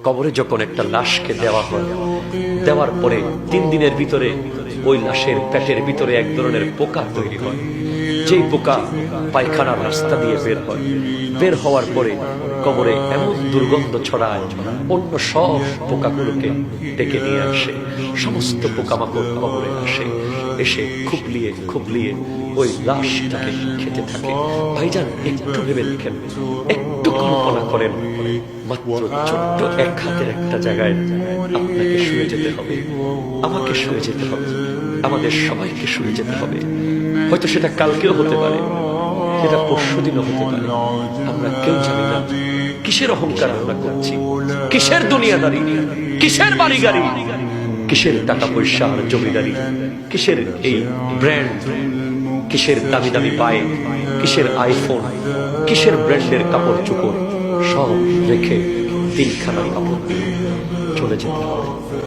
কবরে যখন একটা লাশকে দেওয়া হয়, দেওয়ার পরে 3 দিনের ভিতরে ওই লাশের পেটের ভিতরে এক ধরনের পোকা তৈরি হয়, যেই পোকা পায়খানার রাস্তা দিয়ে বের হয়। বের হওয়ার পরে কবরে এমন দুর্গন্ধ ছড়ায়, অন্য সব পোকাগুলোকে ডেকে নিয়ে আসে। সমস্ত পোকামাকড় কবরে আসে, এসে খুবলিয়ে খুবলিয়ে ওই লাশটাকে খেতে থাকে। ভাইজান, একটু ভেবে দেখেন, একটু কল্পনা করেন, মাত্র ছোট্ট এক হাতের একটা জায়গায় আপনাকে শুয়ে যেতে হবে, আমাকে শুয়ে যেতে হবে, আমাদের সবাইকে শুয়ে যেতে হবে। হয়তো সেটা কালকেও হতে পারে, সেটা পরশুদিনও হতে পারে, আমরা কেউ জানি না। কিসের অহংকার আমরা করছি, কিসের দুনিয়াদারি, কিসের বাড়ি গাড়ি, কিসের টাকা পয়সা আর জমিদারি, কিসের এই ব্র্যান্ড, কিসের দামি দামি বাইক, কিসের আইফোন, কিসের ব্র্যান্ডের কাপড় চোপড়, সব রেখে 3খানা কাপড় চলে যেতে হবে।